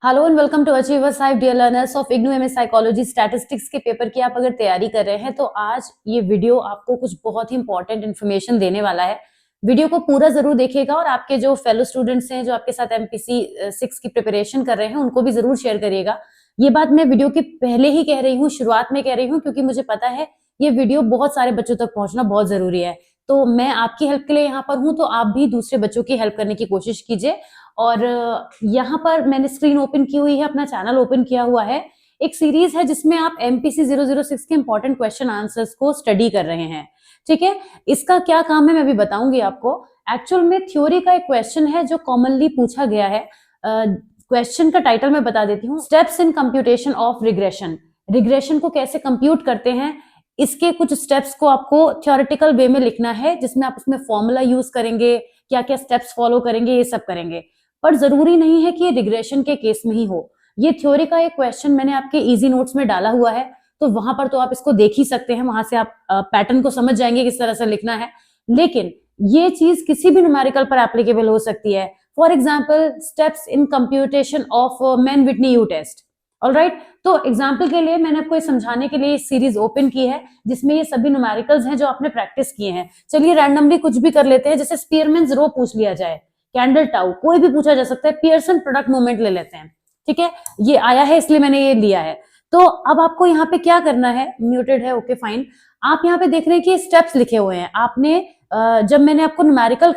Hello and welcome to Achievers Hive dear learners of IGNOU MS psychology statistics के paper की आप अगर तैयारी कर रहे हैं तो आज ये वीडियो आपको कुछ बहुत ही इंपॉर्टेंट इन्फॉर्मेशन देने वाला है। वीडियो को पूरा जरूर देखिएगा और आपके जो फेलो स्टूडेंट्स हैं जो आपके साथ एमपीसी 6 की प्रिपरेशन कर रहे हैं उनको भी जरूर शेयर करिएगा। ये बात मैं वीडियो के पहले ही कह रही हूँ, शुरुआत में कह रही हूँ, क्योंकि मुझे पता है ये वीडियो बहुत सारे बच्चों तक पहुंचना बहुत जरूरी है। तो मैं आपकी हेल्प के लिए यहाँ पर हूँ, तो आप भी दूसरे बच्चों की हेल्प करने की कोशिश कीजिए। और यहाँ पर मैंने स्क्रीन ओपन की हुई है, अपना चैनल ओपन किया हुआ है। एक सीरीज है जिसमें आप एमपीसी 006 के इंपॉर्टेंट क्वेश्चन आंसर्स को स्टडी कर रहे हैं। ठीक है, इसका क्या काम है मैं भी बताऊंगी आपको। एक्चुअल में थ्योरी का एक क्वेश्चन है जो कॉमनली पूछा गया है। क्वेश्चन का टाइटल मैं बता देती हूँ, steps in computation of regression. Regression को कैसे कंप्यूट करते हैं, इसके कुछ स्टेप्स को आपको थ्योरेटिकल वे में लिखना है, जिसमें आप उसमें फॉर्मूला यूज करेंगे, क्या क्या स्टेप्स फॉलो करेंगे, ये सब करेंगे। पर जरूरी नहीं है कि ये रिग्रेशन के केस में ही हो। ये थ्योरी का एक क्वेश्चन मैंने आपके इजी नोट्स में डाला हुआ है, तो वहां पर तो आप इसको देख ही सकते हैं, वहां से आप पैटर्न को समझ जाएंगे किस तरह से लिखना है। लेकिन ये चीज किसी भी न्यूमेरिकल पर एप्लीकेबल हो सकती है। For example, steps in computation of Mann Whitney U test. Alright, तो एग्जाम्पल के लिए मैंने आपको समझाने के लिए सीरीज ओपन की है जिसमें ये सभी न्यूमेरिकल्स हैं जो आपने प्रैक्टिस किए हैं। चलिए रैंडमली कुछ भी कर लेते हैं, जैसे स्पीयरमैन्स रो पूछ लिया जाए, कैंडल टाउ, कोई भी पूछा जा सकता है। पियर्सन प्रोडक्ट मूवमेंट ले लेते हैं। ठीक है, ये आया है इसलिए मैंने ये लिया है। तो अब आपको यहाँ पे क्या करना है, म्यूटेड है, ओके फाइन। आप यहाँ पे देख रहे हैं कि स्टेप्स लिखे हुए हैं। आपने जब मैंने आपको न्यूमेरिकल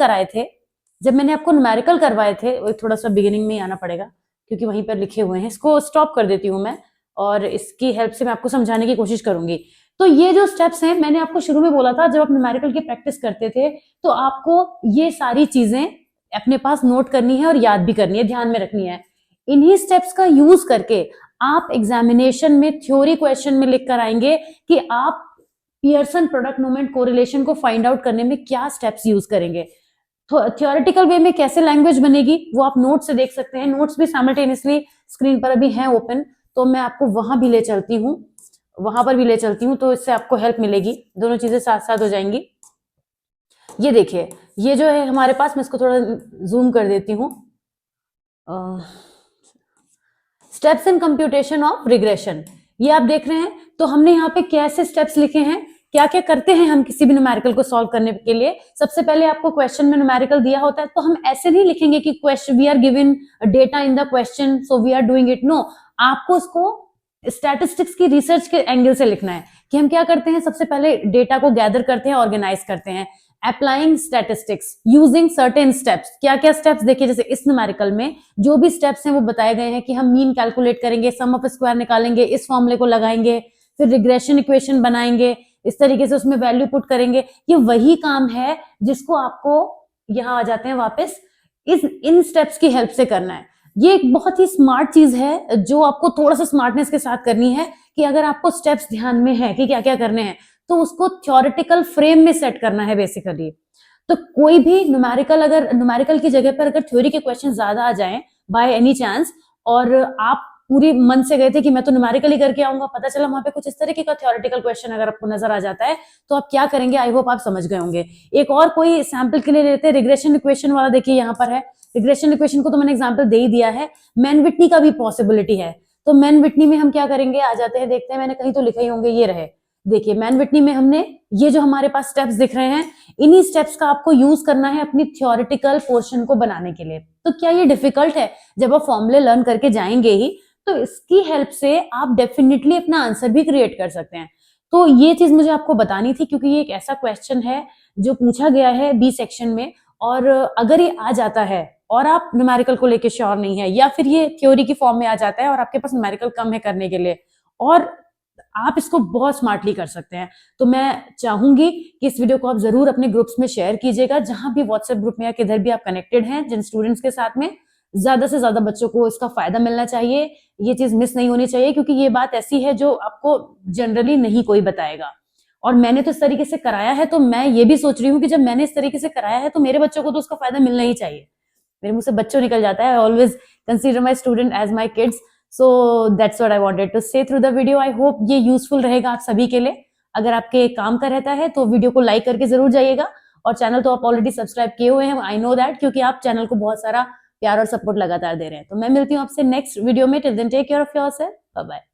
करवाए थे, थोड़ा सा बिगिनिंग में आना पड़ेगा क्योंकि वहीं पर लिखे हुए हैं। इसको स्टॉप कर देती हूँ मैं और इसकी हेल्प से मैं आपको समझाने की कोशिश करूंगी। तो ये जो स्टेप्स हैं, मैंने आपको शुरू में बोला था, जब आप न्यूमेरिकल की प्रैक्टिस करते थे तो आपको ये सारी चीजें अपने पास नोट करनी है और याद भी करनी है, ध्यान में रखनी है। इन्हीं स्टेप्स का यूज करके आप एग्जामिनेशन में थ्योरी क्वेश्चन में लिख कर आएंगे कि आप पियर्सन प्रोडक्ट मूवमेंट कोरिलेशन को फाइंड आउट करने में क्या स्टेप्स यूज करेंगे। तो थ्योरेटिकल वे में कैसे लैंग्वेज बनेगी वो आप नोट से देख सकते हैं। नोट्स भी साइमल्टेनियसली स्क्रीन पर अभी हैं ओपन, तो मैं आपको वहां भी ले चलती हूँ, वहां पर भी ले चलती हूँ, तो इससे आपको हेल्प मिलेगी, दोनों चीजें साथ साथ हो जाएंगी। ये देखिए, ये जो है हमारे पास, मैं इसको थोड़ा जूम कर देती हूँ। Steps in computation of regression, ये आप देख रहे हैं। तो हमने यहाँ पे कैसे स्टेप्स लिखे हैं, क्या क्या करते हैं हम किसी भी न्यूमेरिकल को सॉल्व करने के लिए। सबसे पहले आपको क्वेश्चन में न्यूमेरिकल दिया होता है, तो हम ऐसे नहीं लिखेंगे कि question we are given data in the question so we are doing it. No, आपको उसको स्टैटिस्टिक्स की रिसर्च के एंगल से लिखना है कि हम क्या करते हैं। सबसे पहले डेटा को गैदर करते हैं, ऑर्गेनाइज करते हैं। Applying statistics using certain steps, क्या क्या स्टेप्स देखिए, जैसे इस न्यूमेरिकल में जो भी स्टेप्स हैं वो बताए गए हैं कि हम मीन कैलकुलेट करेंगे, सम ऑफ स्क्वायर निकालेंगे, इस फॉर्मूले को लगाएंगे, फिर रिग्रेशन इक्वेशन बनाएंगे, इस तरीके से उसमें वैल्यू पुट करेंगे। ये वही काम है जिसको आपको, यहाँ आ जाते हैं वापस, इन स्टेप्स की हेल्प से करना है। ये एक बहुत ही स्मार्ट चीज है जो आपको थोड़ा सा स्मार्टनेस के साथ करनी है कि अगर आपको स्टेप्स ध्यान में है कि क्या क्या करने हैं तो उसको थ्योरेटिकल फ्रेम में सेट करना है बेसिकली। तो कोई भी न्यूमेरिकल, अगर न्यूमेरिकल की जगह पर अगर थ्योरी के क्वेश्चन ज्यादा आ जाएं बाय एनी चांस, और आप पूरी मन से गए थे कि मैं तो न्यूमेरिकल ही करके आऊंगा, पता चला वहां पे कुछ इस तरीके का थ्योरेटिकल क्वेश्चन अगर आपको नजर आ जाता है तो आप क्या करेंगे, आई होप आप समझ गए होंगे। एक और कोई सैंपल के लिए लेते हैं, रिग्रेशन इक्वेशन वाला। देखिए यहाँ पर है रिग्रेशन इक्वेशन को, तो मैंने एग्जाम्पल दे ही दिया है। मैन विटनी का भी पॉसिबिलिटी है, तो मैन विटनी में हम क्या करेंगे, आ जाते हैं, देखते हैं, मैंने कहीं तो लिखे ही होंगे, ये रहे। देखिए मैन विटनी में हमने ये जो हमारे पास स्टेप्स दिख रहे हैं, इन्हीं स्टेप्स का आपको यूज करना है अपनी थ्योरेटिकल पोर्शन को बनाने के लिए। तो क्या ये डिफिकल्ट है? जब आप फॉर्मूले लर्न करके जाएंगे ही तो इसकी हेल्प से आप डेफिनेटली अपना आंसर भी क्रिएट कर सकते हैं। तो ये चीज मुझे आपको बतानी थी क्योंकि ये एक ऐसा क्वेश्चन है जो पूछा गया है बी सेक्शन में, और अगर ये आ जाता है और आप न्यूमेरिकल को लेके श्योर नहीं है, या फिर ये थ्योरी की फॉर्म में आ जाता है और आपके पास न्यूमेरिकल कम है करने के लिए, और आप इसको बहुत स्मार्टली कर सकते हैं, तो मैं चाहूंगी कि इस वीडियो को आप जरूर अपने ग्रुप्स में शेयर कीजिएगा, जहां भी व्हाट्सएप ग्रुप में या किधर भी आप कनेक्टेड हैं, जिन स्टूडेंट्स के साथ में। ज्यादा से ज्यादा बच्चों को इसका फायदा मिलना चाहिए, ये चीज मिस नहीं होनी चाहिए, क्योंकि ये बात ऐसी है जो आपको जनरली नहीं कोई बताएगा। और मैंने तो इस तरीके से कराया है, तो मैं ये भी सोच रही हूँ कि जब मैंने इस तरीके से कराया है तो मेरे बच्चों को तो उसका फायदा मिलना ही चाहिए। मेरे मुंह से बच्चों निकल जाता है, I always consider my student as my kids. So that's what I wanted to say through the video. I hope ये यूजफुल रहेगा आप सभी के लिए। अगर आपके काम का रहता है तो वीडियो को लाइक करके जरूर जाइएगा, और चैनल तो आप ऑलरेडी सब्सक्राइब किए हुए हैं, आई नो दैट, क्योंकि आप चैनल को बहुत सारा प्यार और सपोर्ट लगातार दे रहे हैं। तो मैं मिलती हूँ आपसे नेक्स्ट वीडियो में। Till then take care of yourself, bye bye.